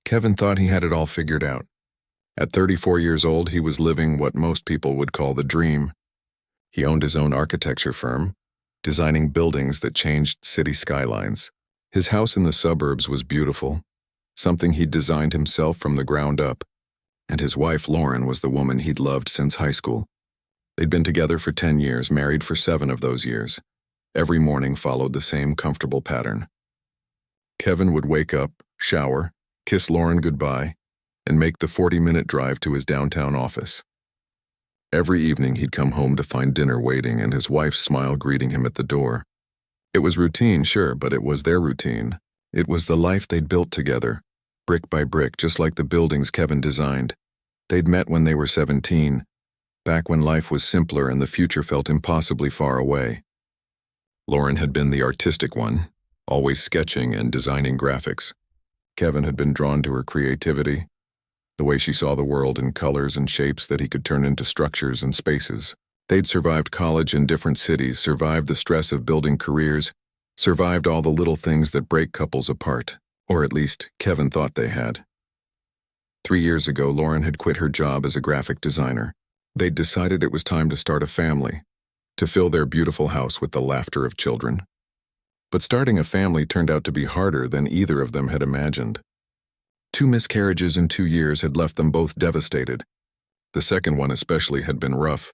Kevin thought he had it all figured out. At 34 years old, he was living what most people would call the dream. He owned his own architecture firm, designing buildings that changed city skylines. His house in the suburbs was beautiful, something he'd designed himself from the ground up, and his wife, Lauren, was the woman he'd loved since high school. They'd been together for 10 years, married for 7 of those years. Every morning followed the same comfortable pattern. Kevin would wake up, shower, kiss Lauren goodbye, and make the 40-minute drive to his downtown office. Every evening he'd come home to find dinner waiting and his wife's smile greeting him at the door. It was routine, sure, but it was their routine. It was the life they'd built together, brick by brick, just like the buildings Kevin designed. They'd met when they were 17, back when life was simpler and the future felt impossibly far away. Lauren had been the artistic one, always sketching and designing graphics. Kevin had been drawn to her creativity, the way she saw the world in colors and shapes that he could turn into structures and spaces. They'd survived college in different cities, survived the stress of building careers, survived all the little things that break couples apart, or at least Kevin thought they had. 3 years ago, Lauren had quit her job as a graphic designer. They'd decided it was time to start a family, to fill their beautiful house with the laughter of children. But starting a family turned out to be harder than either of them had imagined. 2 miscarriages in 2 years had left them both devastated. The second one especially had been rough.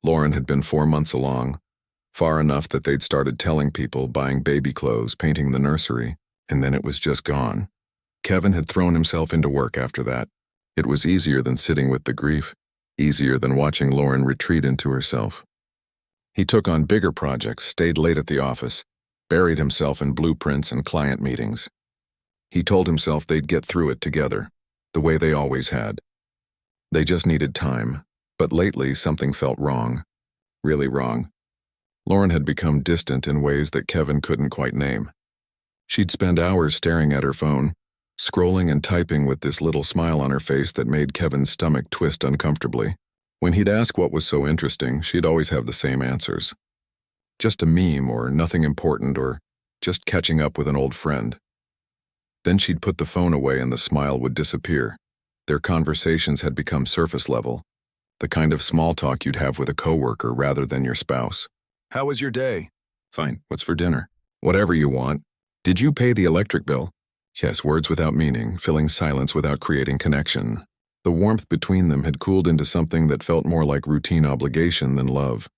Lauren had been 4 months along, far enough that they'd started telling people, buying baby clothes, painting the nursery, and then it was just gone. Kevin had thrown himself into work after that. It was easier than sitting with the grief, easier than watching Lauren retreat into herself. He took on bigger projects, stayed late at the office, buried himself in blueprints and client meetings. He told himself they'd get through it together, the way they always had. They just needed time, but lately something felt wrong, really wrong. Lauren had become distant in ways that Kevin couldn't quite name. She'd spend hours staring at her phone, scrolling and typing with this little smile on her face that made Kevin's stomach twist uncomfortably. When he'd ask what was so interesting, she'd always have the same answers. Just a meme, or nothing important, or just catching up with an old friend. Then she'd put the phone away and the smile would disappear. Their conversations had become surface level, the kind of small talk you'd have with a coworker rather than your spouse. How was your day? Fine. What's for dinner? Whatever you want. Did you pay the electric bill? Yes, words without meaning, filling silence without creating connection. The warmth between them had cooled into something that felt more like routine obligation than love.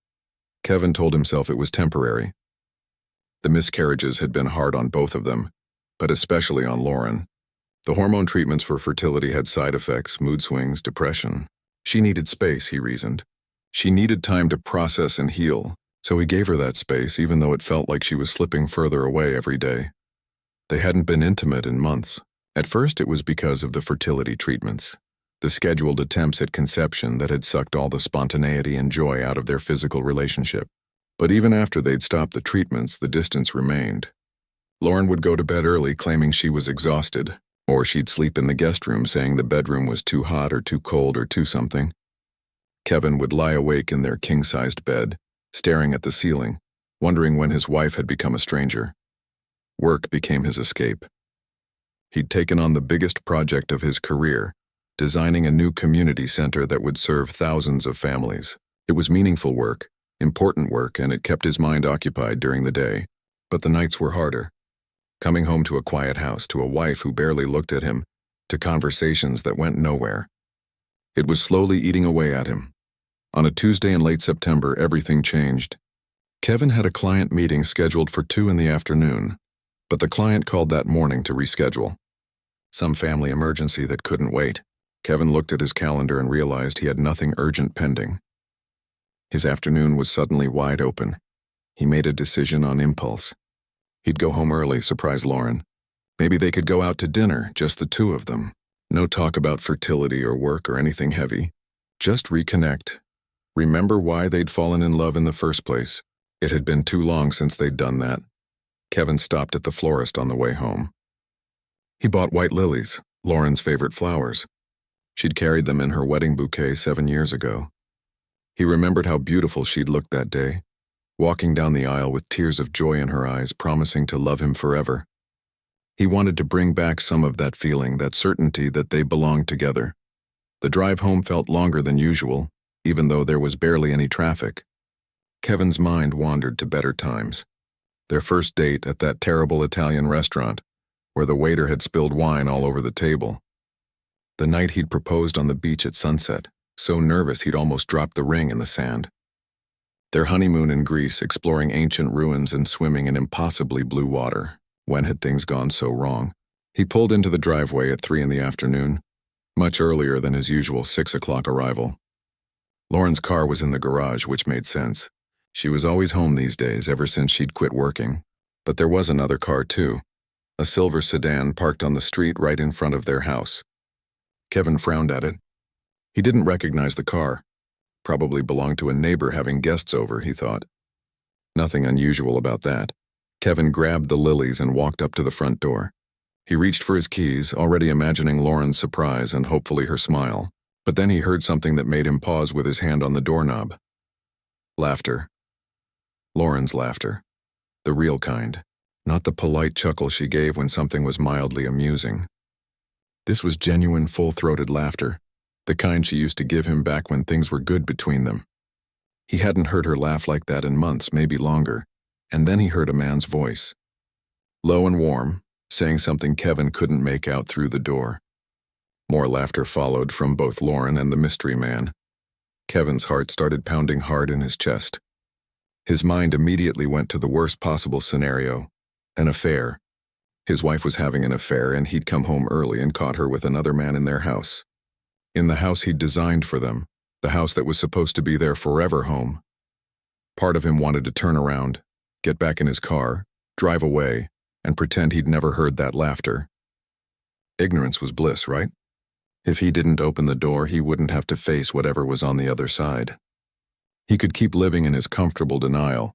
Kevin told himself it was temporary. The miscarriages had been hard on both of them, but especially on Lauren. The hormone treatments for fertility had side effects, mood swings, depression. She needed space, he reasoned. She needed time to process and heal, so he gave her that space even though it felt like she was slipping further away every day. They hadn't been intimate in months. At first it was because of the fertility treatments, the scheduled attempts at conception that had sucked all the spontaneity and joy out of their physical relationship. But even after they'd stopped the treatments, the distance remained. Lauren would go to bed early claiming she was exhausted, or she'd sleep in the guest room saying the bedroom was too hot or too cold or too something. Kevin would lie awake in their king-sized bed, staring at the ceiling, wondering when his wife had become a stranger. Work became his escape. He'd taken on the biggest project of his career, designing a new community center that would serve thousands of families. It was meaningful work, important work, and it kept his mind occupied during the day. But the nights were harder. Coming home to a quiet house, to a wife who barely looked at him, to conversations that went nowhere. It was slowly eating away at him. On a Tuesday in late September, everything changed. Kevin had a client meeting scheduled for 2 in the afternoon, but the client called that morning to reschedule. Some family emergency that couldn't wait. Kevin looked at his calendar and realized he had nothing urgent pending. His afternoon was suddenly wide open. He made a decision on impulse. He'd go home early, surprise Lauren. Maybe they could go out to dinner, just the 2 of them. No talk about fertility or work or anything heavy. Just reconnect. Remember why they'd fallen in love in the first place. It had been too long since they'd done that. Kevin stopped at the florist on the way home. He bought white lilies, Lauren's favorite flowers. She'd carried them in her wedding bouquet 7 years ago. He remembered how beautiful she'd looked that day, walking down the aisle with tears of joy in her eyes, promising to love him forever. He wanted to bring back some of that feeling, that certainty that they belonged together. The drive home felt longer than usual, even though there was barely any traffic. Kevin's mind wandered to better times. Their first date at that terrible Italian restaurant, where the waiter had spilled wine all over the table. The night he'd proposed on the beach at sunset, so nervous he'd almost dropped the ring in the sand. Their honeymoon in Greece, exploring ancient ruins and swimming in impossibly blue water. When had things gone so wrong? He pulled into the driveway at 3 in the afternoon, much earlier than his usual 6 o'clock arrival. Lauren's car was in the garage, which made sense. She was always home these days, ever since she'd quit working. But there was another car, too. A silver sedan parked on the street right in front of their house. Kevin frowned at it. He didn't recognize the car. Probably belonged to a neighbor having guests over, he thought. Nothing unusual about that. Kevin grabbed the lilies and walked up to the front door. He reached for his keys, already imagining Lauren's surprise and hopefully her smile. But then he heard something that made him pause with his hand on the doorknob. Laughter. Lauren's laughter. The real kind. Not the polite chuckle she gave when something was mildly amusing. This was genuine, full-throated laughter, the kind she used to give him back when things were good between them. He hadn't heard her laugh like that in months, maybe longer, and then he heard a man's voice. Low and warm, saying something Kevin couldn't make out through the door. More laughter followed from both Lauren and the mystery man. Kevin's heart started pounding hard in his chest. His mind immediately went to the worst possible scenario, an affair. His wife was having an affair and he'd come home early and caught her with another man in their house. In the house he'd designed for them, the house that was supposed to be their forever home. Part of him wanted to turn around, get back in his car, drive away, and pretend he'd never heard that laughter. Ignorance was bliss, right? If he didn't open the door, he wouldn't have to face whatever was on the other side. He could keep living in his comfortable denial,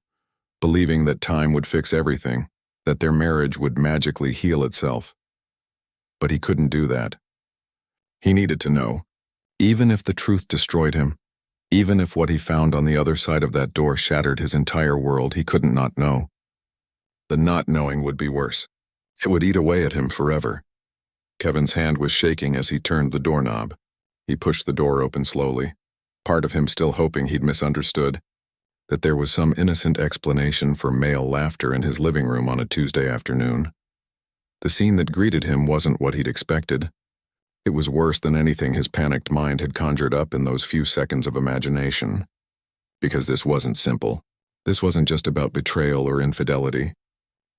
believing that time would fix everything, that their marriage would magically heal itself. But he couldn't do that. He needed to know, even if the truth destroyed him, even if what he found on the other side of that door shattered his entire world, he couldn't not know. The not knowing would be worse. It would eat away at him forever. Kevin's hand was shaking as he turned the doorknob. He pushed the door open slowly, part of him still hoping he'd misunderstood, that there was some innocent explanation for male laughter in his living room on a Tuesday afternoon. The scene that greeted him wasn't what he'd expected. It was worse than anything his panicked mind had conjured up in those few seconds of imagination. Because this wasn't simple. This wasn't just about betrayal or infidelity.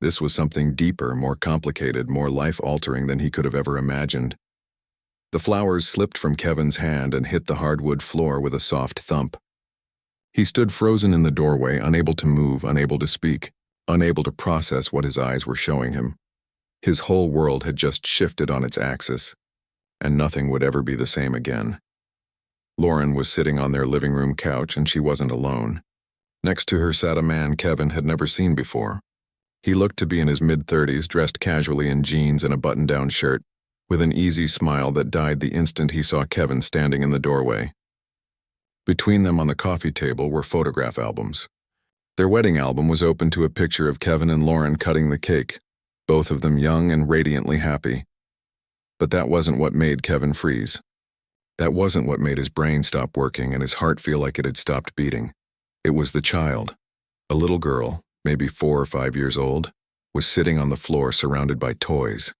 This was something deeper, more complicated, more life-altering than he could have ever imagined. The flowers slipped from Kevin's hand and hit the hardwood floor with a soft thump. He stood frozen in the doorway, unable to move, unable to speak, unable to process what his eyes were showing him. His whole world had just shifted on its axis, and nothing would ever be the same again. Lauren was sitting on their living room couch, and she wasn't alone. Next to her sat a man Kevin had never seen before. He looked to be in his mid-30s, dressed casually in jeans and a button-down shirt, with an easy smile that died the instant he saw Kevin standing in the doorway. Between them on the coffee table were photograph albums. Their wedding album was open to a picture of Kevin and Lauren cutting the cake, both of them young and radiantly happy. But that wasn't what made Kevin freeze. That wasn't what made his brain stop working and his heart feel like it had stopped beating. It was the child. A little girl, maybe 4 or 5 years old, was sitting on the floor surrounded by toys.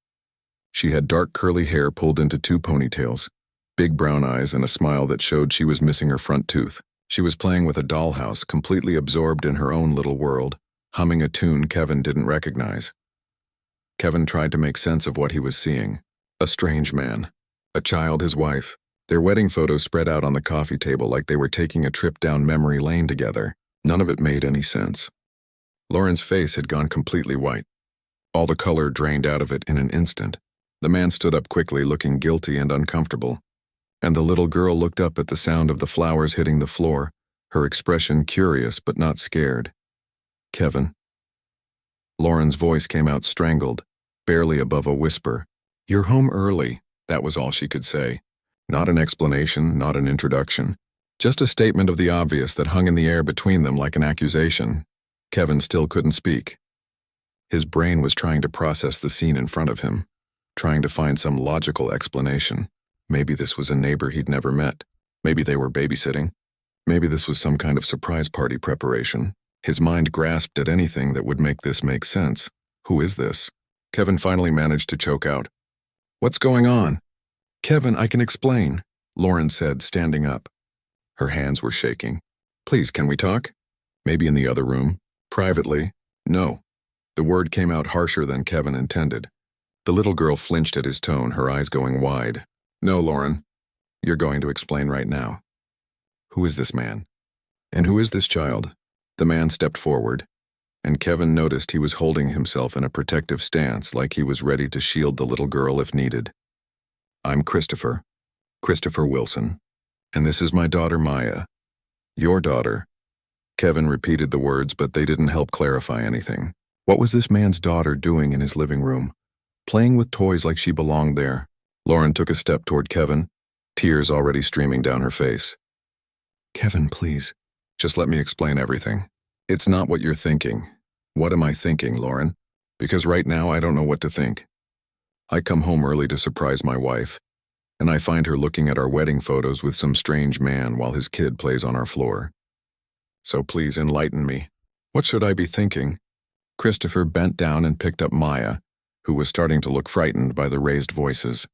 She had dark curly hair pulled into 2 ponytails, big brown eyes, and a smile that showed she was missing her front tooth. She was playing with a dollhouse, completely absorbed in her own little world, humming a tune Kevin didn't recognize. Kevin tried to make sense of what he was seeing. A strange man, a child, his wife, their wedding photos spread out on the coffee table like they were taking a trip down memory lane together. None of it made any sense. Lauren's face had gone completely white. All the color drained out of it in an instant. The man stood up quickly, looking guilty and uncomfortable, and the little girl looked up at the sound of the flowers hitting the floor, her expression curious but not scared. Kevin. Lauren's voice came out strangled, barely above a whisper. "You're home early," that was all she could say. Not an explanation, not an introduction. Just a statement of the obvious that hung in the air between them like an accusation. Kevin still couldn't speak. His brain was trying to process the scene in front of him, trying to find some logical explanation. Maybe this was a neighbor he'd never met. Maybe they were babysitting. Maybe this was some kind of surprise party preparation. His mind grasped at anything that would make this make sense. Who is this? Kevin finally managed to choke out. What's going on? Kevin, I can explain, Lauren said, standing up. Her hands were shaking. Please, can we talk? Maybe in the other room? Privately? No. The word came out harsher than Kevin intended. The little girl flinched at his tone, her eyes going wide. No, Lauren. You're going to explain right now. Who is this man? And who is this child? The man stepped forward, and Kevin noticed he was holding himself in a protective stance, like he was ready to shield the little girl if needed. I'm Christopher Wilson, and this is my daughter Maya. Your daughter. Kevin repeated the words, but they didn't help clarify anything. What was this man's daughter doing in his living room? Playing with toys like she belonged there. Lauren took a step toward Kevin, tears already streaming down her face. Kevin, please, just let me explain everything. It's not what you're thinking. What am I thinking, Lauren? Because right now I don't know what to think. I come home early to surprise my wife, and I find her looking at our wedding photos with some strange man while his kid plays on our floor. So please enlighten me. What should I be thinking? Christopher bent down and picked up Maya, who was starting to look frightened by the raised voices.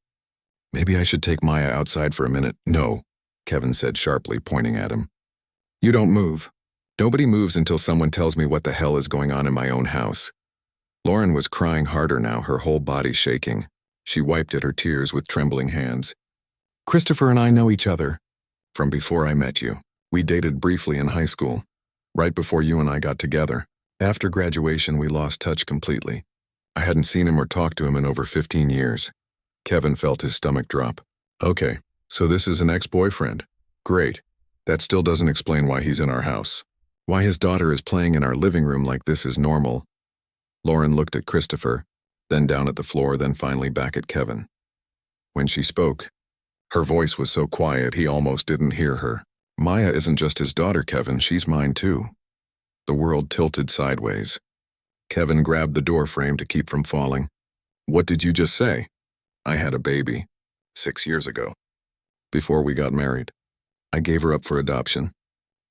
Maybe I should take Maya outside for a minute. No, Kevin said sharply, pointing at him. You don't move. Nobody moves until someone tells me what the hell is going on in my own house. Lauren was crying harder now, her whole body shaking. She wiped at her tears with trembling hands. Christopher and I know each other. From before I met you. We dated briefly in high school, right before you and I got together. After graduation, we lost touch completely. I hadn't seen him or talked to him in over 15 years. Kevin felt his stomach drop. Okay, so this is an ex-boyfriend. Great. That still doesn't explain why he's in our house. Why his daughter is playing in our living room like this is normal. Lauren looked at Christopher, then down at the floor, then finally back at Kevin. When she spoke, her voice was so quiet he almost didn't hear her. Maya isn't just his daughter, Kevin, she's mine too. The world tilted sideways. Kevin grabbed the door frame to keep from falling. What did you just say? I had a baby, 6 years ago. Before we got married. I gave her up for adoption.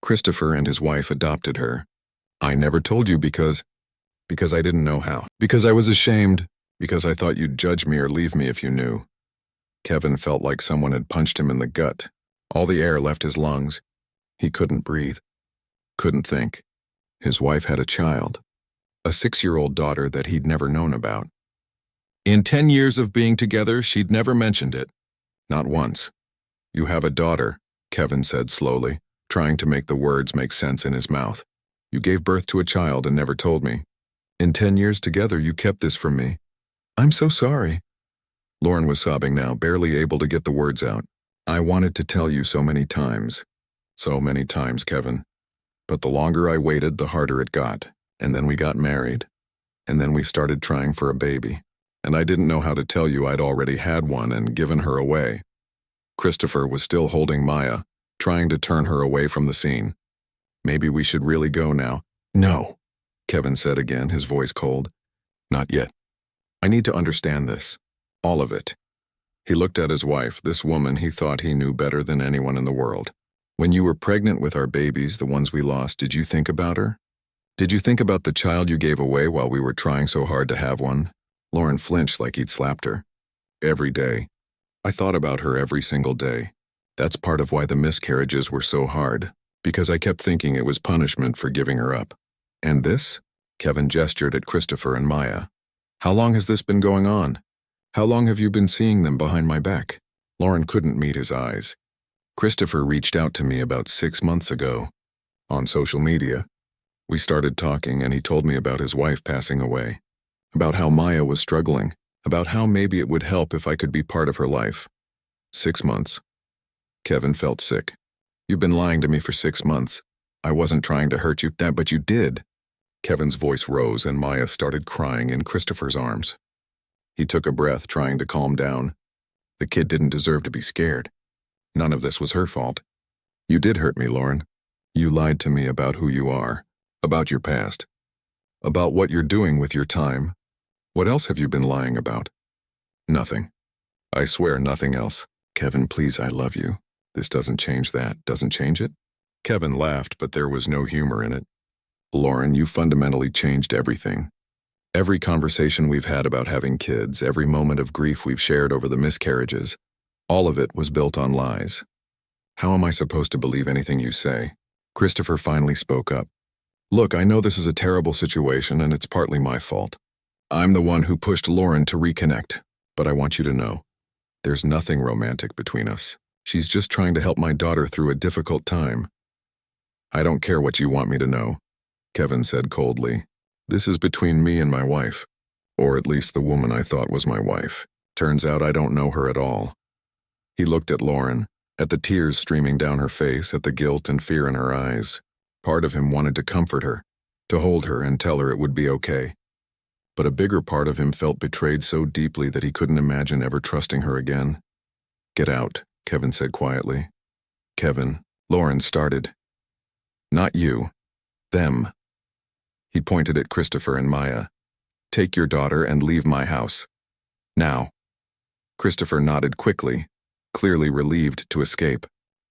Christopher and his wife adopted her. I never told you because I didn't know how. Because I was ashamed. Because I thought you'd judge me or leave me if you knew. Kevin felt like someone had punched him in the gut. All the air left his lungs. He couldn't breathe. Couldn't think. His wife had a child. A 6-year-old daughter that he'd never known about. In 10 years of being together, she'd never mentioned it. Not once. You have a daughter, Kevin said slowly, trying to make the words make sense in his mouth. You gave birth to a child and never told me. In 10 years together, you kept this from me. I'm so sorry. Lauren was sobbing now, barely able to get the words out. I wanted to tell you so many times. So many times, Kevin. But the longer I waited, the harder it got. And then we got married. And then we started trying for a baby. And I didn't know how to tell you I'd already had one and given her away. Christopher was still holding Maya, trying to turn her away from the scene. Maybe we should really go now. No, Kevin said again, his voice cold. Not yet. I need to understand this. All of it. He looked at his wife, this woman he thought he knew better than anyone in the world. When you were pregnant with our babies, the ones we lost, did you think about her? Did you think about the child you gave away while we were trying so hard to have one? Lauren flinched like he'd slapped her. Every day. I thought about her every single day. That's part of why the miscarriages were so hard, because I kept thinking it was punishment for giving her up. And this? Kevin gestured at Christopher and Maya. How long has this been going on? How long have you been seeing them behind my back? Lauren couldn't meet his eyes. Christopher reached out to me about 6 months ago. On social media. We started talking and he told me about his wife passing away. About how Maya was struggling. About how maybe it would help if I could be part of her life. 6 months. Kevin felt sick. You've been lying to me for 6 months. I wasn't trying to hurt you, but you did. Kevin's voice rose and Maya started crying in Christopher's arms. He took a breath, trying to calm down. The kid didn't deserve to be scared. None of this was her fault. You did hurt me, Lauren. You lied to me about who you are, about your past. About what you're doing with your time. What else have you been lying about? Nothing. I swear nothing else. Kevin, please, I love you. This doesn't change that. Doesn't change it? Kevin laughed, but there was no humor in it. Lauren, you fundamentally changed everything. Every conversation we've had about having kids, every moment of grief we've shared over the miscarriages, all of it was built on lies. How am I supposed to believe anything you say? Christopher finally spoke up. Look, I know this is a terrible situation and it's partly my fault. I'm the one who pushed Lauren to reconnect, but I want you to know, there's nothing romantic between us. She's just trying to help my daughter through a difficult time. I don't care what you want me to know, Kevin said coldly. This is between me and my wife, or at least the woman I thought was my wife. Turns out I don't know her at all. He looked at Lauren, at the tears streaming down her face, at the guilt and fear in her eyes. Part of him wanted to comfort her, to hold her and tell her it would be okay. But a bigger part of him felt betrayed so deeply that he couldn't imagine ever trusting her again. Get out, Kevin said quietly. Kevin, Lauren started. Not you. Them. He pointed at Christopher and Maya. Take your daughter and leave my house. Now. Christopher nodded quickly, clearly relieved to escape.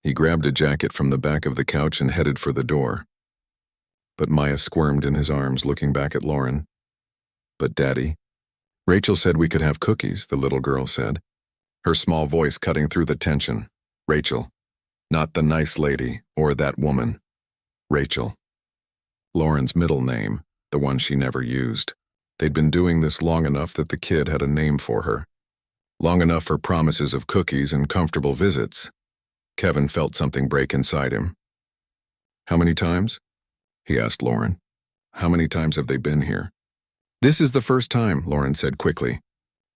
He grabbed a jacket from the back of the couch and headed for the door. But Maya squirmed in his arms, looking back at Lauren. But Daddy? Rachel said we could have cookies, the little girl said, her small voice cutting through the tension. Rachel. Not the nice lady or that woman. Rachel. Lauren's middle name, the one she never used. They'd been doing this long enough that the kid had a name for her. Long enough for promises of cookies and comfortable visits. Kevin felt something break inside him. How many times? He asked Lauren. How many times have they been here? This is the first time, Lauren said quickly.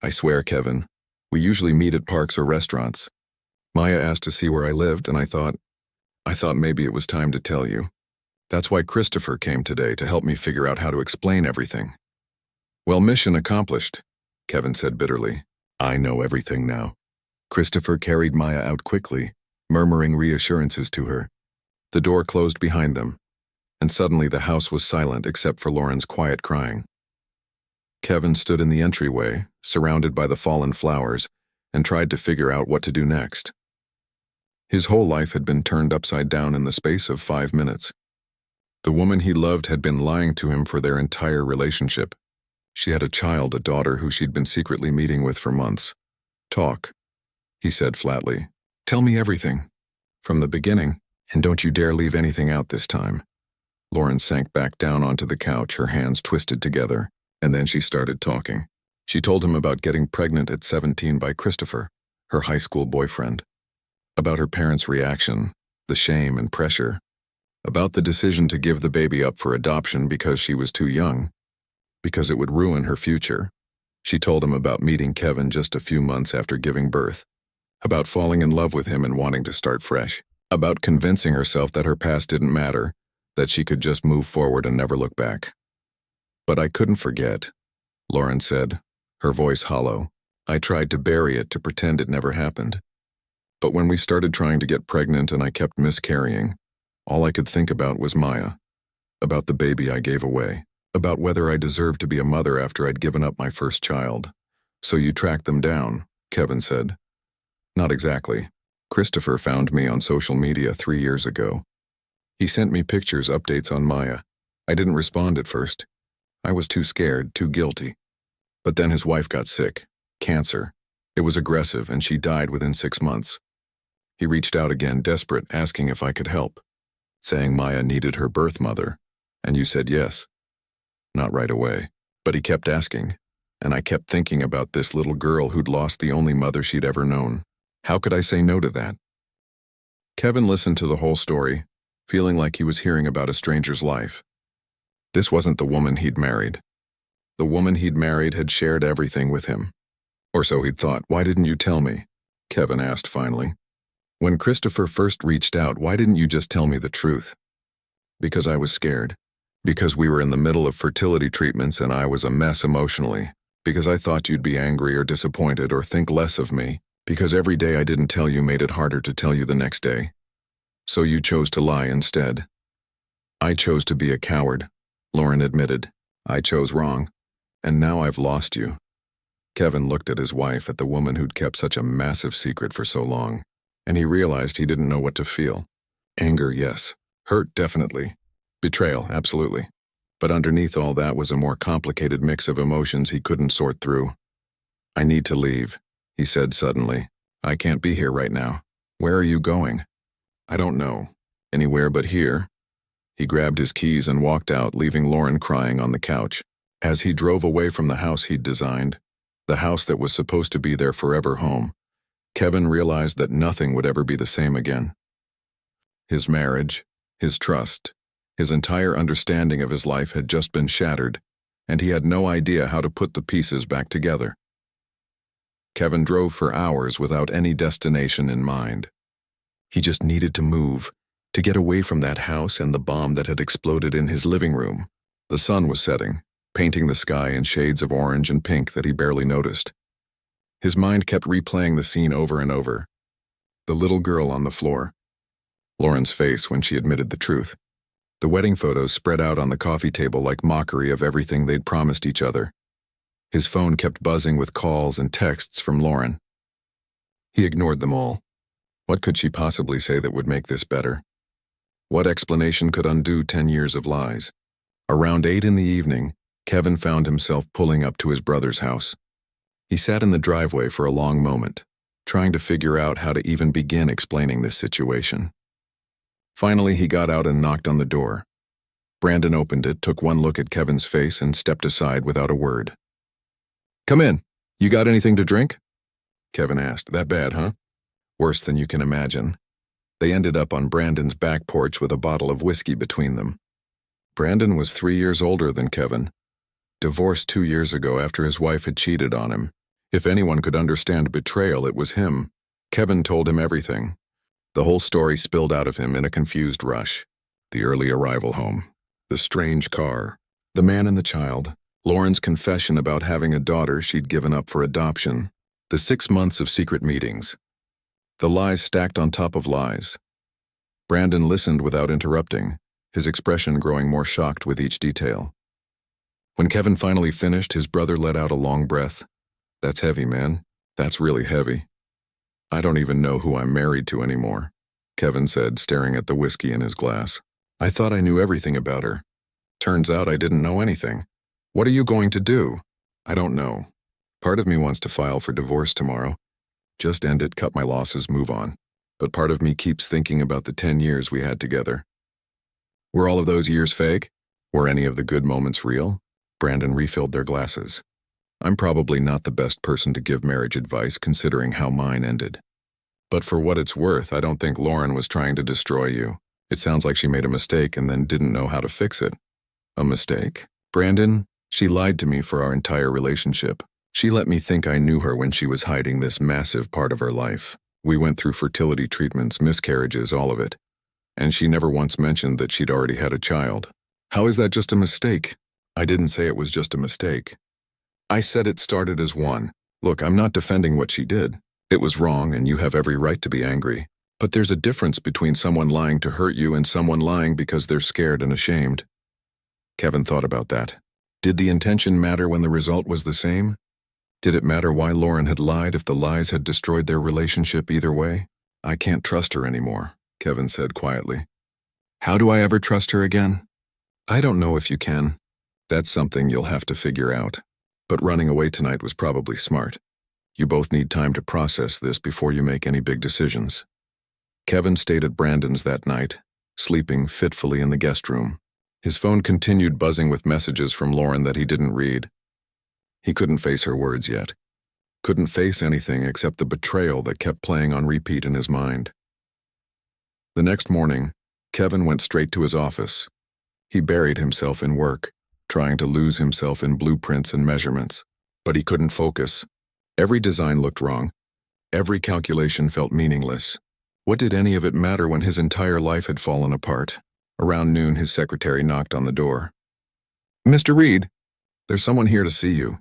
I swear, Kevin. We usually meet at parks or restaurants. Maya asked to see where I lived, and I thought maybe it was time to tell you. That's why Christopher came today, to help me figure out how to explain everything. Well, mission accomplished, Kevin said bitterly. I know everything now. Christopher carried Maya out quickly, murmuring reassurances to her. The door closed behind them, and suddenly the house was silent except for Lauren's quiet crying. Kevin stood in the entryway, surrounded by the fallen flowers, and tried to figure out what to do next. His whole life had been turned upside down in the space of 5 minutes. The woman he loved had been lying to him for their entire relationship. She had a child, a daughter who she'd been secretly meeting with for months. Talk, he said flatly. Tell me everything. From the beginning, and don't you dare leave anything out this time. Lauren sank back down onto the couch, her hands twisted together, and then she started talking. She told him about getting pregnant at 17 by Christopher, her high school boyfriend. About her parents' reaction, the shame and pressure. About the decision to give the baby up for adoption because she was too young, because it would ruin her future. She told him about meeting Kevin just a few months after giving birth, about falling in love with him and wanting to start fresh, about convincing herself that her past didn't matter, that she could just move forward and never look back. But I couldn't forget, Lauren said, her voice hollow. I tried to bury it, to pretend it never happened. But when we started trying to get pregnant and I kept miscarrying, all I could think about was Maya, about the baby I gave away, about whether I deserved to be a mother after I'd given up my first child. So you tracked them down, Kevin said. Not exactly. Christopher found me on social media 3 years ago. He sent me pictures, updates on Maya. I didn't respond at first. I was too scared, too guilty. But then his wife got sick, cancer. It was aggressive and she died within 6 months. He reached out again, desperate, asking if I could help, saying Maya needed her birth mother, and you said yes. Not right away, but he kept asking, and I kept thinking about this little girl who'd lost the only mother she'd ever known. How could I say no to that? Kevin listened to the whole story, feeling like he was hearing about a stranger's life. This wasn't the woman he'd married. The woman he'd married had shared everything with him. Or so he'd thought. Why didn't you tell me? Kevin asked finally. When Christopher first reached out, why didn't you just tell me the truth? Because I was scared. Because we were in the middle of fertility treatments and I was a mess emotionally. Because I thought you'd be angry or disappointed or think less of me. Because every day I didn't tell you made it harder to tell you the next day. So you chose to lie instead. I chose to be a coward, Lauren admitted. I chose wrong, and now I've lost you. Kevin looked at his wife, at the woman who'd kept such a massive secret for so long, and he realized he didn't know what to feel. Anger, yes. Hurt, definitely. Betrayal, absolutely. But underneath all that was a more complicated mix of emotions he couldn't sort through. I need to leave, he said suddenly. I can't be here right now. Where are you going? I don't know. Anywhere but here. He grabbed his keys and walked out, leaving Lauren crying on the couch. As he drove away from the house he'd designed, the house that was supposed to be their forever home, Kevin realized that nothing would ever be the same again. His marriage, his trust, his entire understanding of his life had just been shattered, and he had no idea how to put the pieces back together. Kevin drove for hours without any destination in mind. He just needed to move, to get away from that house and the bomb that had exploded in his living room. The sun was setting, painting the sky in shades of orange and pink that he barely noticed. His mind kept replaying the scene over and over. The little girl on the floor. Lauren's face when she admitted the truth. The wedding photos spread out on the coffee table like mockery of everything they'd promised each other. His phone kept buzzing with calls and texts from Lauren. He ignored them all. What could she possibly say that would make this better? What explanation could undo 10 years of lies? Around 8 in the evening, Kevin found himself pulling up to his brother's house. He sat in the driveway for a long moment, trying to figure out how to even begin explaining this situation. Finally, he got out and knocked on the door. Brandon opened it, took one look at Kevin's face, and stepped aside without a word. "Come in. You got anything to drink?" Kevin asked. "That bad, huh?" "Worse than you can imagine." They ended up on Brandon's back porch with a bottle of whiskey between them. Brandon was 3 years older than Kevin. Divorced 2 years ago after his wife had cheated on him. If anyone could understand betrayal, it was him. Kevin told him everything. The whole story spilled out of him in a confused rush. The early arrival home, the strange car, the man and the child, Lauren's confession about having a daughter she'd given up for adoption, the 6 months of secret meetings. The lies stacked on top of lies. Brandon listened without interrupting, his expression growing more shocked with each detail. When Kevin finally finished, his brother let out a long breath. "That's heavy, man. That's really heavy." "I don't even know who I'm married to anymore," Kevin said, staring at the whiskey in his glass. "I thought I knew everything about her. Turns out I didn't know anything. What are you going to do?" "I don't know. Part of me wants to file for divorce tomorrow. Just end it, cut my losses, move on. But part of me keeps thinking about the 10 years we had together." "Were all of those years fake? Were any of the good moments real?" Brandon refilled their glasses. "I'm probably not the best person to give marriage advice considering how mine ended. But for what it's worth, I don't think Lauren was trying to destroy you. It sounds like she made a mistake and then didn't know how to fix it." "A mistake?" "Brandon, she lied to me for our entire relationship. She let me think I knew her when she was hiding this massive part of her life. We went through fertility treatments, miscarriages, all of it. And she never once mentioned that she'd already had a child." "How is that just a mistake?" "I didn't say it was just a mistake. I said it started as one. Look, I'm not defending what she did. It was wrong and you have every right to be angry. But there's a difference between someone lying to hurt you and someone lying because they're scared and ashamed." Kevin thought about that. Did the intention matter when the result was the same? Did it matter why Lauren had lied if the lies had destroyed their relationship either way? "I can't trust her anymore," Kevin said quietly. "How do I ever trust her again?" "I don't know if you can. That's something you'll have to figure out. But running away tonight was probably smart. You both need time to process this before you make any big decisions." Kevin stayed at Brandon's that night, sleeping fitfully in the guest room. His phone continued buzzing with messages from Lauren that he didn't read. He couldn't face her words yet. Couldn't face anything except the betrayal that kept playing on repeat in his mind. The next morning, Kevin went straight to his office. He buried himself in work, trying to lose himself in blueprints and measurements. But he couldn't focus. Every design looked wrong. Every calculation felt meaningless. What did any of it matter when his entire life had fallen apart? Around noon, his secretary knocked on the door. "Mr. Reed, there's someone here to see you."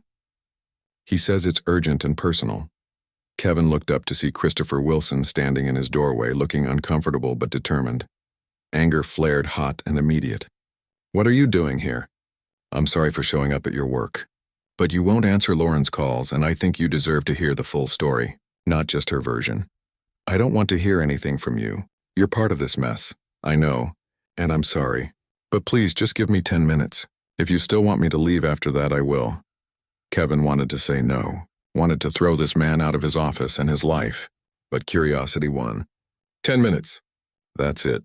He says it's urgent and personal. Kevin looked up to see Christopher Wilson standing in his doorway, looking uncomfortable but determined. Anger flared hot and immediate. "What are you doing here?" I'm sorry for showing up at your work. But you won't answer Lauren's calls, and I think you deserve to hear the full story, not just her version. I don't want to hear anything from you. You're part of this mess. I know. And I'm sorry. But please just give me 10 minutes. If you still want me to leave after that, I will. Kevin wanted to say no, wanted to throw this man out of his office and his life, but curiosity won. 10 minutes. That's it.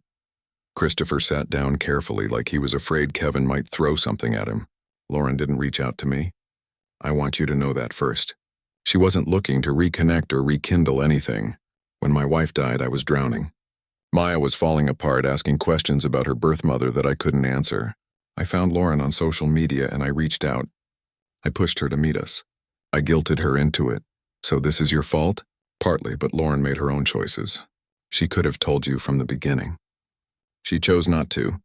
Christopher sat down carefully like he was afraid Kevin might throw something at him. Lauren didn't reach out to me. I want you to know that first. She wasn't looking to reconnect or rekindle anything. When my wife died, I was drowning. Maya was falling apart, asking questions about her birth mother that I couldn't answer. I found Lauren on social media and I reached out. I pushed her to meet us. I guilted her into it. So this is your fault? Partly, but Lauren made her own choices. She could have told you from the beginning. She chose not to.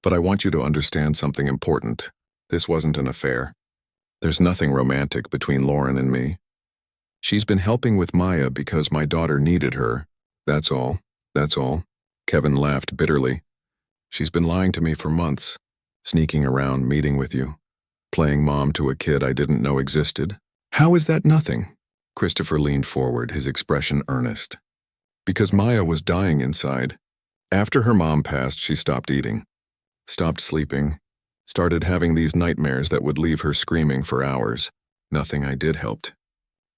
But I want you to understand something important. This wasn't an affair. There's nothing romantic between Lauren and me. She's been helping with Maya because my daughter needed her. That's all. That's all. Kevin laughed bitterly. She's been lying to me for months, sneaking around, meeting with you, playing mom to a kid I didn't know existed. How is that nothing? Christopher leaned forward, his expression earnest. Because Maya was dying inside. After her mom passed, she stopped eating, stopped sleeping, started having these nightmares that would leave her screaming for hours. Nothing I did helped.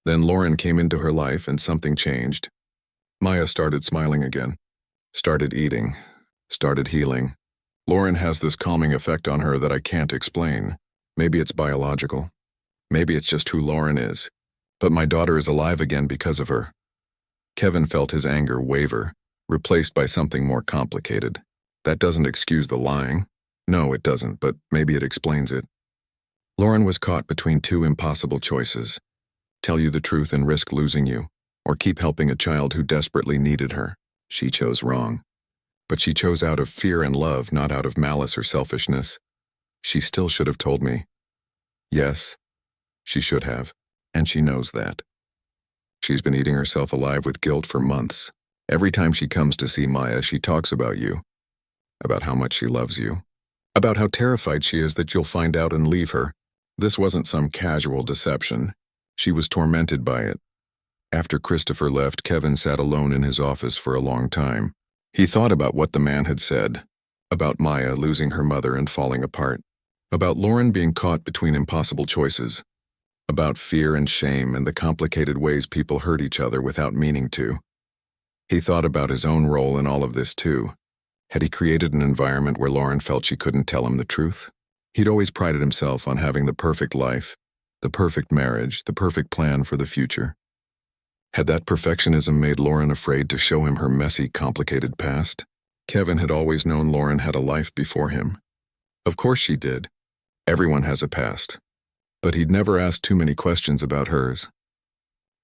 Then Lauren came into her life and something changed. Maya started smiling again, started eating, started healing. Lauren has this calming effect on her that I can't explain. Maybe it's biological. Maybe it's just who Lauren is. But my daughter is alive again because of her. Kevin felt his anger waver, replaced by something more complicated. That doesn't excuse the lying. No, it doesn't, but maybe it explains it. Lauren was caught between two impossible choices. Tell you the truth and risk losing you, or keep helping a child who desperately needed her. She chose wrong. But she chose out of fear and love, not out of malice or selfishness. She still should have told me. Yes, she should have, and she knows that. She's been eating herself alive with guilt for months. Every time she comes to see Maya, she talks about you, about how much she loves you, about how terrified she is that you'll find out and leave her. This wasn't some casual deception. She was tormented by it. After Christopher left, Kevin sat alone in his office for a long time. He thought about what the man had said, about Maya losing her mother and falling apart, about Lauren being caught between impossible choices, about fear and shame and the complicated ways people hurt each other without meaning to. He thought about his own role in all of this too. Had he created an environment where Lauren felt she couldn't tell him the truth? He'd always prided himself on having the perfect life, the perfect marriage, the perfect plan for the future. Had that perfectionism made Lauren afraid to show him her messy, complicated past? Kevin had always known Lauren had a life before him. Of course she did. Everyone has a past. But he'd never asked too many questions about hers.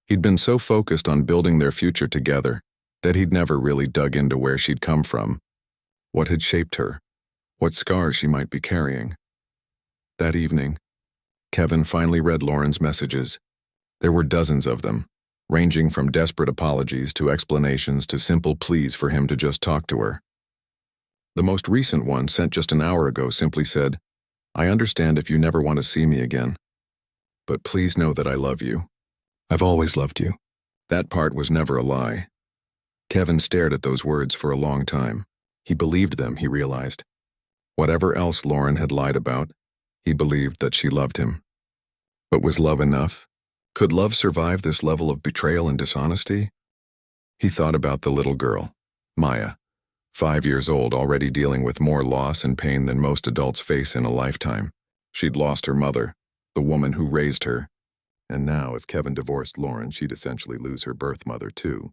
He'd been so focused on building their future together that he'd never really dug into where she'd come from, what had shaped her, what scars she might be carrying. That evening, Kevin finally read Lauren's messages. There were dozens of them, ranging from desperate apologies to explanations to simple pleas for him to just talk to her. The most recent one, sent just an hour ago, simply said, "I understand if you never want to see me again. But please know that I love you. I've always loved you." That part was never a lie. Kevin stared at those words for a long time. He believed them, he realized. Whatever else Lauren had lied about, he believed that she loved him. But was love enough? Could love survive this level of betrayal and dishonesty? He thought about the little girl, Maya, 5 years old, already dealing with more loss and pain than most adults face in a lifetime. She'd lost her mother, the woman who raised her. And now, if Kevin divorced Lauren, she'd essentially lose her birth mother too.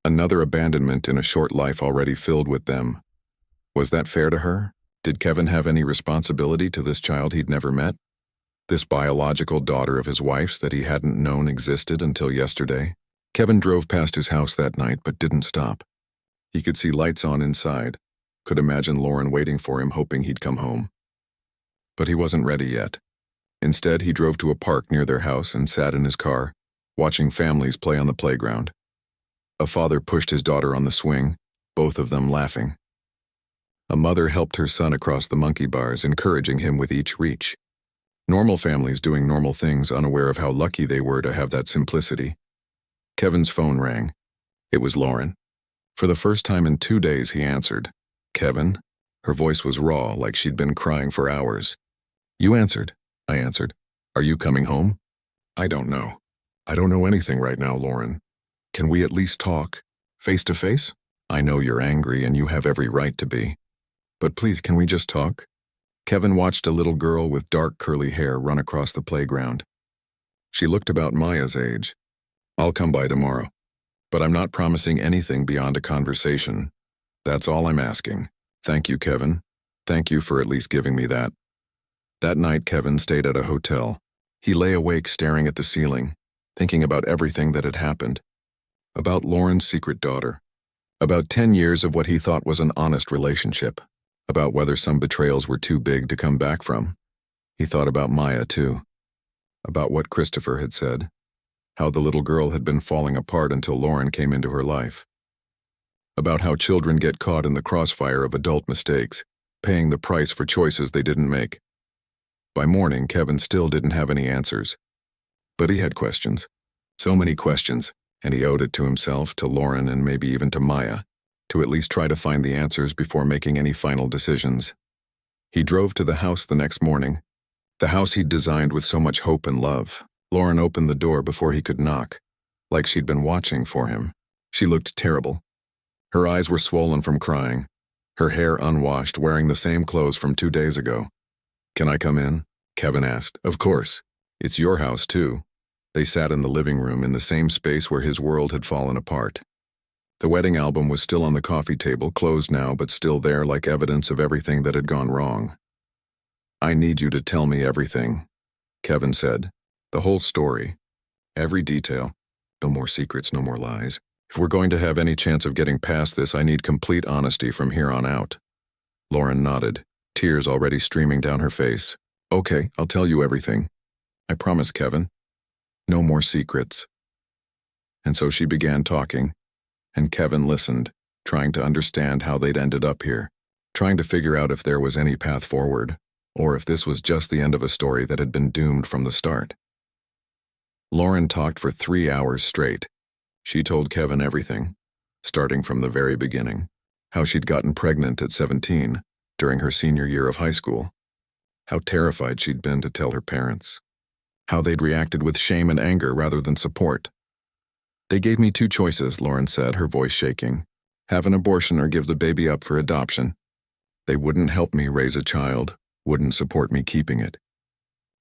Another abandonment in a short life already filled with them. Was that fair to her? Did Kevin have any responsibility to this child he'd never met? This biological daughter of his wife's that he hadn't known existed until yesterday? Kevin drove past his house that night but didn't stop. He could see lights on inside, could imagine Lauren waiting for him, hoping he'd come home. But he wasn't ready yet. Instead, he drove to a park near their house and sat in his car, watching families play on the playground. A father pushed his daughter on the swing, both of them laughing. A mother helped her son across the monkey bars, encouraging him with each reach. Normal families doing normal things, unaware of how lucky they were to have that simplicity. Kevin's phone rang. It was Lauren. For the first time in 2 days, he answered. "Kevin?" Her voice was raw, like she'd been crying for hours. "You answered," I answered. "Are you coming home?" "I don't know. I don't know anything right now, Lauren. Can we at least talk? Face to face? I know you're angry and you have every right to be. But please, can we just talk?" Kevin watched a little girl with dark curly hair run across the playground. She looked about Maya's age. "I'll come by tomorrow. But I'm not promising anything beyond a conversation. That's all I'm asking. Thank you, Kevin. Thank you for at least giving me that." That night, Kevin stayed at a hotel. He lay awake staring at the ceiling, thinking about everything that had happened. About Lauren's secret daughter. About 10 years of what he thought was an honest relationship. About whether some betrayals were too big to come back from. He thought about Maya, too. About what Christopher had said. How the little girl had been falling apart until Lauren came into her life. About how children get caught in the crossfire of adult mistakes, paying the price for choices they didn't make. By morning, Kevin still didn't have any answers. But he had questions. So many questions, and he owed it to himself, to Lauren, and maybe even to Maya, to at least try to find the answers before making any final decisions. He drove to the house the next morning, the house he'd designed with so much hope and love. Lauren opened the door before he could knock, like she'd been watching for him. She looked terrible. Her eyes were swollen from crying, her hair unwashed, wearing the same clothes from 2 days ago. "Can I come in?" Kevin asked. "Of course. It's your house, too." They sat in the living room in the same space where his world had fallen apart. The wedding album was still on the coffee table, closed now, but still there like evidence of everything that had gone wrong. "I need you to tell me everything," Kevin said. "The whole story. Every detail. No more secrets, no more lies. If we're going to have any chance of getting past this, I need complete honesty from here on out." Lauren nodded, tears already streaming down her face. "Okay, I'll tell you everything. I promise, Kevin. No more secrets." And so she began talking, and Kevin listened, trying to understand how they'd ended up here, trying to figure out if there was any path forward, or if this was just the end of a story that had been doomed from the start. Lauren talked for 3 hours straight. She told Kevin everything, starting from the very beginning. How she'd gotten pregnant at 17, during her senior year of high school. How terrified she'd been to tell her parents. How they'd reacted with shame and anger rather than support. "They gave me 2 choices," Lauren said, her voice shaking. "Have an abortion or give the baby up for adoption. They wouldn't help me raise a child, wouldn't support me keeping it.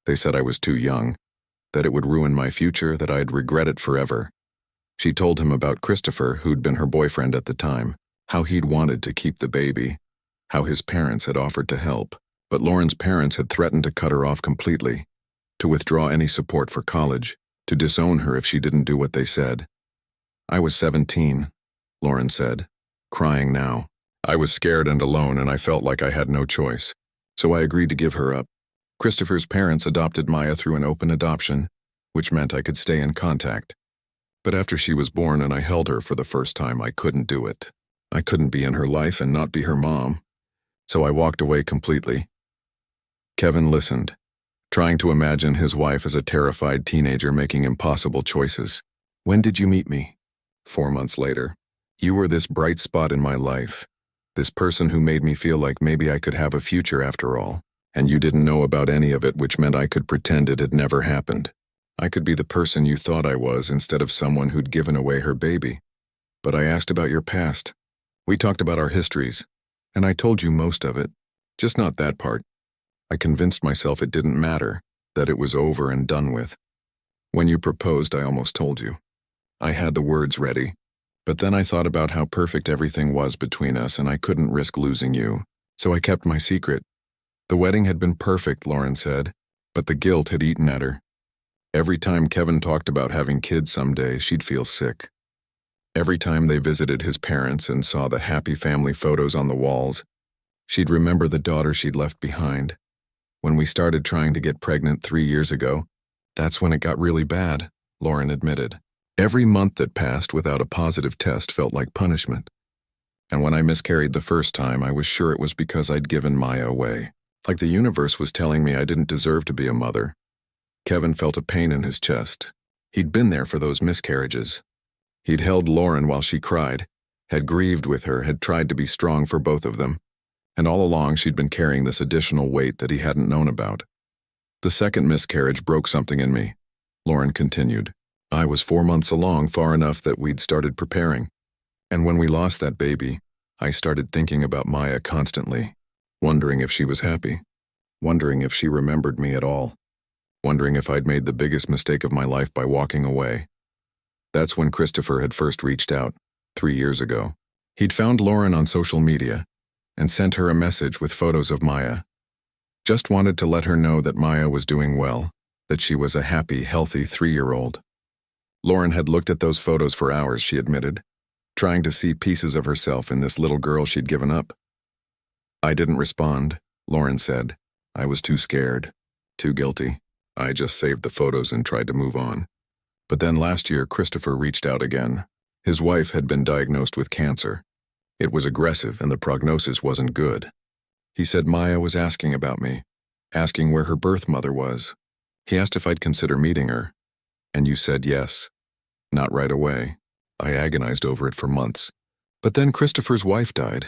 They said I was too young, that it would ruin my future, that I'd regret it forever." She told him about Christopher, who'd been her boyfriend at the time, how he'd wanted to keep the baby, how his parents had offered to help, but Lauren's parents had threatened to cut her off completely, to withdraw any support for college, to disown her if she didn't do what they said. "I was 17, Lauren said, crying now. "I was scared and alone, and I felt like I had no choice. So I agreed to give her up. Christopher's parents adopted Maya through an open adoption, which meant I could stay in contact. But after she was born and I held her for the first time, I couldn't do it. I couldn't be in her life and not be her mom. So I walked away completely." Kevin listened, trying to imagine his wife as a terrified teenager making impossible choices. "When did you meet me?" 4 months later. "You were this bright spot in my life, this person who made me feel like maybe I could have a future after all. And you didn't know about any of it, which meant I could pretend it had never happened. I could be the person you thought I was instead of someone who'd given away her baby. But I asked about your past. We talked about our histories, and I told you most of it, just not that part. I convinced myself it didn't matter, that it was over and done with. When you proposed, I almost told you. I had the words ready, but then I thought about how perfect everything was between us and I couldn't risk losing you, so I kept my secret. The wedding had been perfect," Lauren said, but the guilt had eaten at her. Every time Kevin talked about having kids someday, she'd feel sick. Every time they visited his parents and saw the happy family photos on the walls, she'd remember the daughter she'd left behind. When we started trying to get pregnant 3 years ago, that's when it got really bad, Lauren admitted. Every month that passed without a positive test felt like punishment. And when I miscarried the first time, I was sure it was because I'd given Maya away. Like the universe was telling me I didn't deserve to be a mother. Kevin felt a pain in his chest. He'd been there for those miscarriages. He'd held Lauren while she cried, had grieved with her, had tried to be strong for both of them, and all along she'd been carrying this additional weight that he hadn't known about. The second miscarriage broke something in me, Lauren continued. I was 4 months along, far enough that we'd started preparing. And when we lost that baby, I started thinking about Maya constantly, wondering if she was happy, wondering if she remembered me at all, wondering if I'd made the biggest mistake of my life by walking away. That's when Christopher had first reached out, 3 years ago. He'd found Lauren on social media and sent her a message with photos of Maya. Just wanted to let her know that Maya was doing well, that she was a happy, healthy 3-year-old. Lauren had looked at those photos for hours, she admitted, trying to see pieces of herself in this little girl she'd given up. I didn't respond, Lauren said. I was too scared, too guilty. I just saved the photos and tried to move on. But then last year, Christopher reached out again. His wife had been diagnosed with cancer. It was aggressive and the prognosis wasn't good. He said Maya was asking about me, asking where her birth mother was. He asked if I'd consider meeting her. And you said yes. Not right away. I agonized over it for months. But then Christopher's wife died,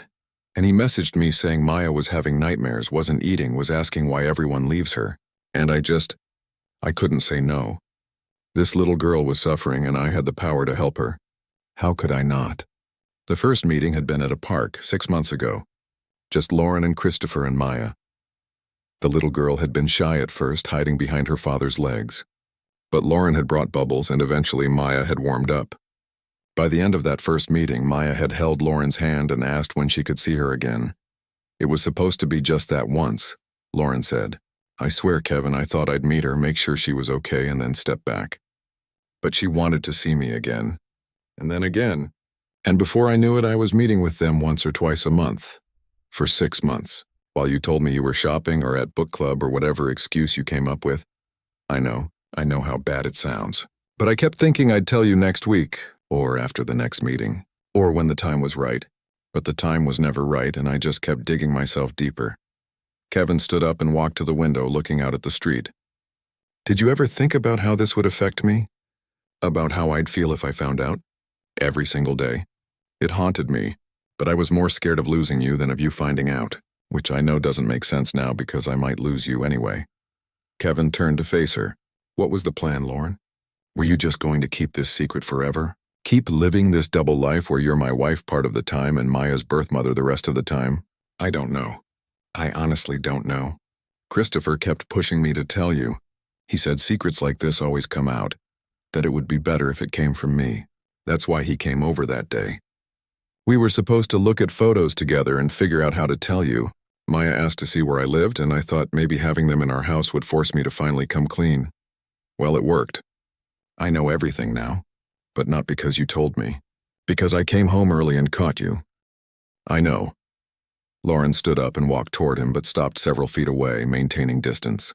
and he messaged me saying Maya was having nightmares, wasn't eating, was asking why everyone leaves her. And I couldn't say no. This little girl was suffering and I had the power to help her. How could I not? The first meeting had been at a park 6 months ago. Just Lauren and Christopher and Maya. The little girl had been shy at first, hiding behind her father's legs. But Lauren had brought bubbles and eventually Maya had warmed up. By the end of that first meeting, Maya had held Lauren's hand and asked when she could see her again. It was supposed to be just that once, Lauren said. I swear, Kevin, I thought I'd meet her, make sure she was okay, and then step back. But she wanted to see me again. And then again. And before I knew it, I was meeting with them once or twice a month. For 6 months. While you told me you were shopping or at book club or whatever excuse you came up with. I know how bad it sounds. But I kept thinking I'd tell you next week, or after the next meeting, or when the time was right. But the time was never right, and I just kept digging myself deeper. Kevin stood up and walked to the window, looking out at the street. Did you ever think about how this would affect me? About how I'd feel if I found out? Every single day. It haunted me, but I was more scared of losing you than of you finding out, which I know doesn't make sense now because I might lose you anyway. Kevin turned to face her. What was the plan, Lauren? Were you just going to keep this secret forever? Keep living this double life where you're my wife part of the time and Maya's birth mother the rest of the time? I don't know. I honestly don't know. Christopher kept pushing me to tell you. He said secrets like this always come out, that it would be better if it came from me. That's why he came over that day. We were supposed to look at photos together and figure out how to tell you. Maya asked to see where I lived, and I thought maybe having them in our house would force me to finally come clean. Well, it worked. I know everything now, but not because you told me. Because I came home early and caught you. I know. Lauren stood up and walked toward him, but stopped several feet away, maintaining distance.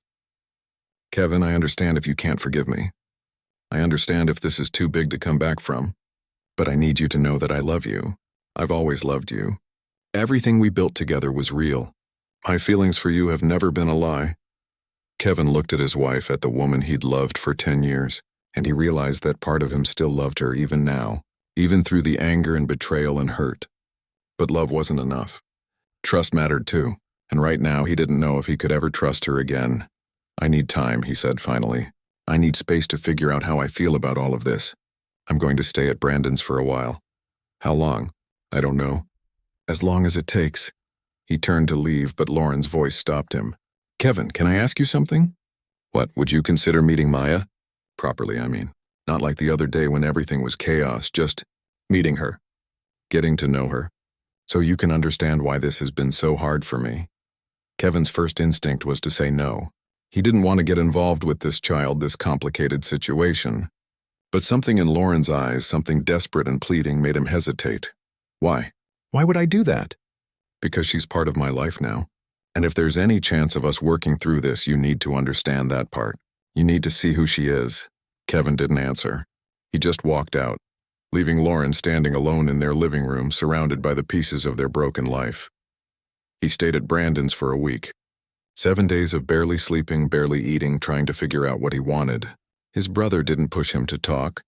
Kevin, I understand if you can't forgive me. I understand if this is too big to come back from. But I need you to know that I love you. I've always loved you. Everything we built together was real. My feelings for you have never been a lie. Kevin looked at his wife, at the woman he'd loved for 10 years, and he realized that part of him still loved her even now, even through the anger and betrayal and hurt. But love wasn't enough. Trust mattered too, and right now he didn't know if he could ever trust her again. I need time, he said finally. I need space to figure out how I feel about all of this. I'm going to stay at Brandon's for a while. How long? I don't know. As long as it takes. He turned to leave, but Lauren's voice stopped him. Kevin, can I ask you something? What, would you consider meeting Maya? Properly, I mean. Not like the other day when everything was chaos, just meeting her. Getting to know her. So you can understand why this has been so hard for me. Kevin's first instinct was to say no. He didn't want to get involved with this child, this complicated situation. But something in Lauren's eyes, something desperate and pleading, made him hesitate. Why? Why would I do that? Because she's part of my life now. And if there's any chance of us working through this, you need to understand that part. You need to see who she is. Kevin didn't answer. He just walked out, leaving Lauren standing alone in their living room, surrounded by the pieces of their broken life. He stayed at Brandon's for a week. 7 days of barely sleeping, barely eating, trying to figure out what he wanted. His brother didn't push him to talk,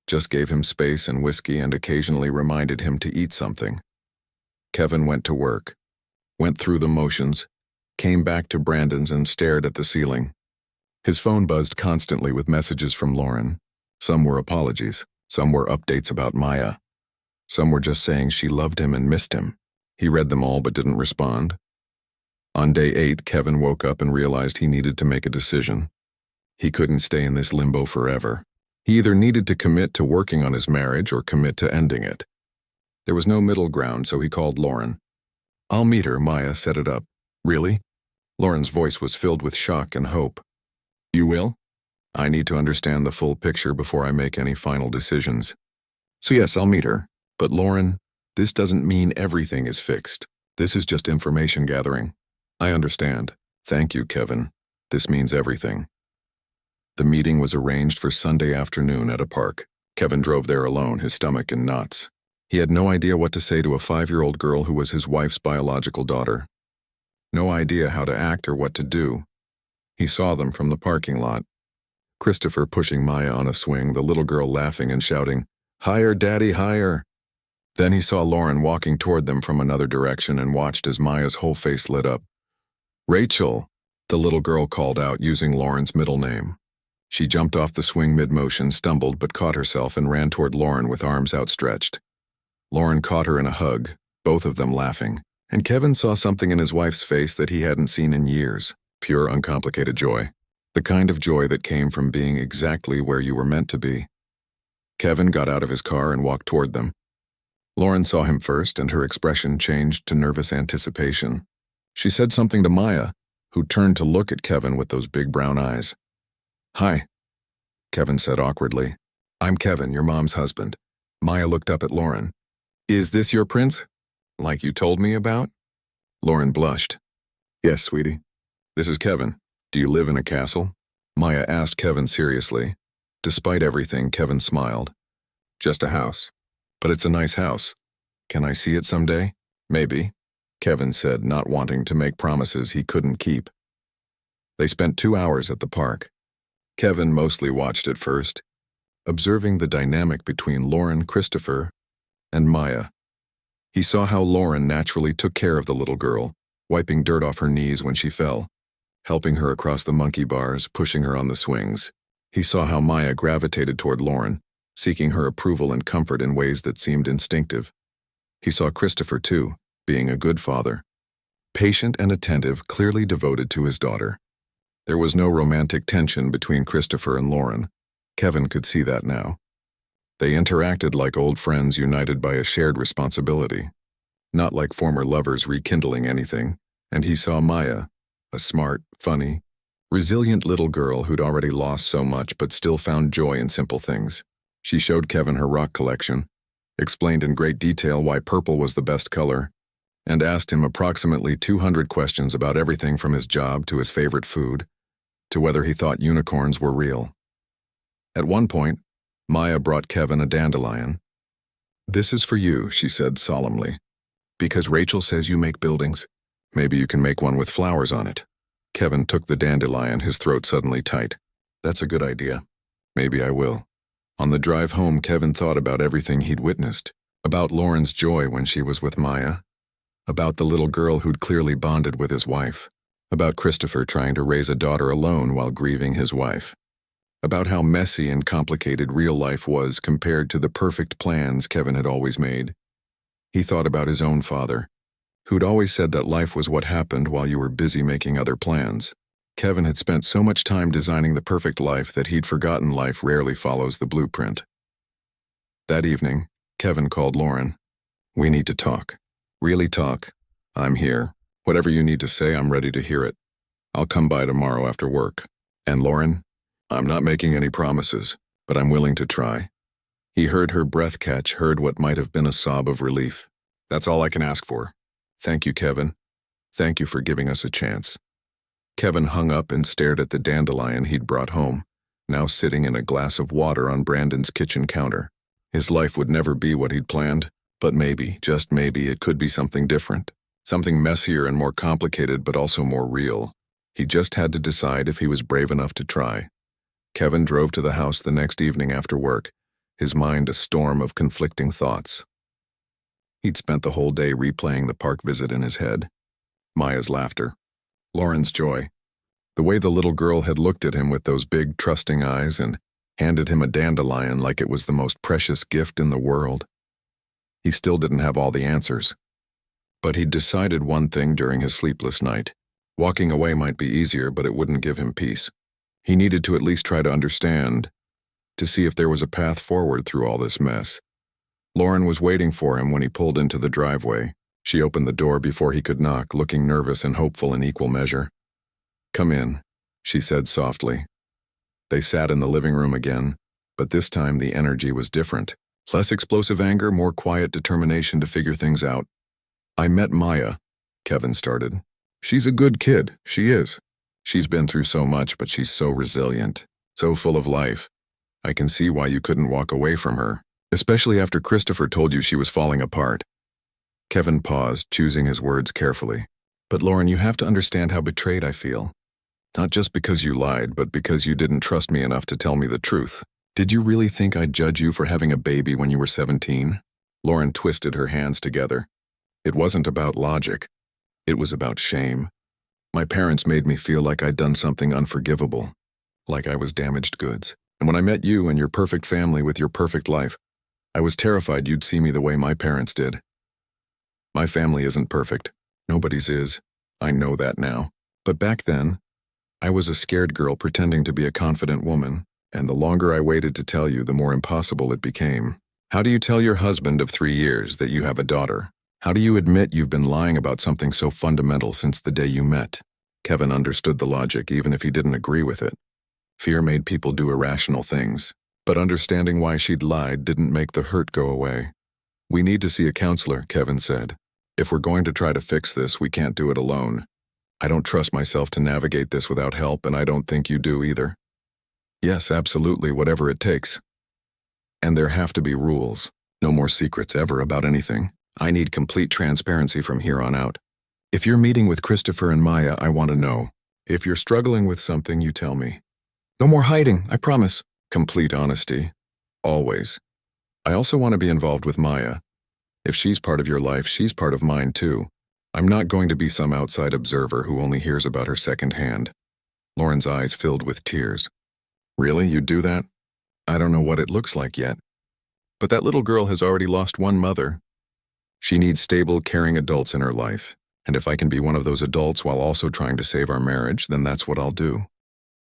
just gave him space and whiskey and occasionally reminded him to eat something. Kevin went to work, went through the motions, came back to Brandon's and stared at the ceiling. His phone buzzed constantly with messages from Lauren. Some were apologies, some were updates about Maya. Some were just saying she loved him and missed him. He read them all but didn't respond. On day 8, Kevin woke up and realized he needed to make a decision. He couldn't stay in this limbo forever. He either needed to commit to working on his marriage or commit to ending it. There was no middle ground, so he called Lauren. "I'll meet her," Maya set it up. "Really?" Lauren's voice was filled with shock and hope. "You will?" "I need to understand the full picture before I make any final decisions." "So yes, I'll meet her. But Lauren, this doesn't mean everything is fixed. This is just information gathering." "I understand. Thank you, Kevin. This means everything." The meeting was arranged for Sunday afternoon at a park. Kevin drove there alone, his stomach in knots. He had no idea what to say to a 5-year-old girl who was his wife's biological daughter. No idea how to act or what to do. He saw them from the parking lot. Christopher pushing Maya on a swing, the little girl laughing and shouting, "Higher, Daddy, higher." Then he saw Lauren walking toward them from another direction and watched as Maya's whole face lit up. "Rachel," the little girl called out using Lauren's middle name. She jumped off the swing mid-motion, stumbled but caught herself and ran toward Lauren with arms outstretched. Lauren caught her in a hug, both of them laughing, and Kevin saw something in his wife's face that he hadn't seen in years. Pure, uncomplicated joy. The kind of joy that came from being exactly where you were meant to be. Kevin got out of his car and walked toward them. Lauren saw him first, and her expression changed to nervous anticipation. She said something to Maya, who turned to look at Kevin with those big brown eyes. "Hi," Kevin said awkwardly. "I'm Kevin, your mom's husband." Maya looked up at Lauren. "Is this your prince? Like you told me about?" Lauren blushed. "Yes, sweetie. This is Kevin. Do you live in a castle?" Maya asked Kevin seriously. Despite everything, Kevin smiled. "Just a house. But it's a nice house. Can I see it someday?" "Maybe," Kevin said, not wanting to make promises he couldn't keep. They spent 2 hours at the park. Kevin mostly watched at first, observing the dynamic between Lauren, Christopher, and Maya. He saw how Lauren naturally took care of the little girl, wiping dirt off her knees when she fell, helping her across the monkey bars, pushing her on the swings. He saw how Maya gravitated toward Lauren, seeking her approval and comfort in ways that seemed instinctive. He saw Christopher, too, being a good father. Patient and attentive, clearly devoted to his daughter. There was no romantic tension between Christopher and Lauren. Kevin could see that now. They interacted like old friends united by a shared responsibility, not like former lovers rekindling anything, and he saw Maya, a smart, funny, resilient little girl who'd already lost so much but still found joy in simple things. She showed Kevin her rock collection, explained in great detail why purple was the best color, and asked him approximately 200 questions about everything from his job to his favorite food, to whether he thought unicorns were real. At one point, Maya brought Kevin a dandelion. "This is for you," she said solemnly. "Because Rachel says you make buildings. Maybe you can make one with flowers on it." Kevin took the dandelion, his throat suddenly tight. "That's a good idea. Maybe I will." On the drive home, Kevin thought about everything he'd witnessed, about Lauren's joy when she was with Maya, about the little girl who'd clearly bonded with his wife, about Christopher trying to raise a daughter alone while grieving his wife, about how messy and complicated real life was compared to the perfect plans Kevin had always made. He thought about his own father, who'd always said that life was what happened while you were busy making other plans. Kevin had spent so much time designing the perfect life that he'd forgotten life rarely follows the blueprint. That evening, Kevin called Lauren. "We need to talk. Really talk. I'm here. Whatever you need to say, I'm ready to hear it. I'll come by tomorrow after work. And Lauren, I'm not making any promises, but I'm willing to try." He heard her breath catch, heard what might have been a sob of relief. "That's all I can ask for. Thank you, Kevin. Thank you for giving us a chance." Kevin hung up and stared at the dandelion he'd brought home, now sitting in a glass of water on Brandon's kitchen counter. His life would never be what he'd planned, but maybe, just maybe, it could be something different. Something messier and more complicated, but also more real. He just had to decide if he was brave enough to try. Kevin drove to the house the next evening after work, his mind a storm of conflicting thoughts. He'd spent the whole day replaying the park visit in his head. Maya's laughter. Lauren's joy. The way the little girl had looked at him with those big, trusting eyes and handed him a dandelion like it was the most precious gift in the world. He still didn't have all the answers. But he'd decided one thing during his sleepless night. Walking away might be easier, but it wouldn't give him peace. He needed to at least try to understand, to see if there was a path forward through all this mess. Lauren was waiting for him when he pulled into the driveway. She opened the door before he could knock, looking nervous and hopeful in equal measure. "Come in," she said softly. They sat in the living room again, but this time the energy was different. Less explosive anger, more quiet determination to figure things out. "I met Maya," Kevin started. "She's a good kid, she is. She's been through so much, but she's so resilient, so full of life. I can see why you couldn't walk away from her, especially after Christopher told you she was falling apart." Kevin paused, choosing his words carefully. "But Lauren, you have to understand how betrayed I feel. Not just because you lied, but because you didn't trust me enough to tell me the truth. Did you really think I'd judge you for having a baby when you were 17? Lauren twisted her hands together. "It wasn't about logic. It was about shame. My parents made me feel like I'd done something unforgivable, like I was damaged goods. And when I met you and your perfect family with your perfect life, I was terrified you'd see me the way my parents did. My family isn't perfect. Nobody's is. I know that now. But back then, I was a scared girl pretending to be a confident woman, and the longer I waited to tell you, the more impossible it became. How do you tell your husband of 3 years that you have a daughter? How do you admit you've been lying about something so fundamental since the day you met?" Kevin understood the logic, even if he didn't agree with it. Fear made people do irrational things, but understanding why she'd lied didn't make the hurt go away. "We need to see a counselor," Kevin said. "If we're going to try to fix this, we can't do it alone. I don't trust myself to navigate this without help, and I don't think you do either." "Yes, absolutely, whatever it takes. And there have to be rules. No more secrets ever about anything. I need complete transparency from here on out. If you're meeting with Christopher and Maya, I want to know. If you're struggling with something, you tell me. No more hiding, I promise. Complete honesty. Always. I also want to be involved with Maya. If she's part of your life, she's part of mine too. I'm not going to be some outside observer who only hears about her secondhand." Lauren's eyes filled with tears. "Really, you'd do that? I don't know what it looks like yet. But that little girl has already lost one mother. She needs stable, caring adults in her life. And if I can be one of those adults while also trying to save our marriage, then that's what I'll do."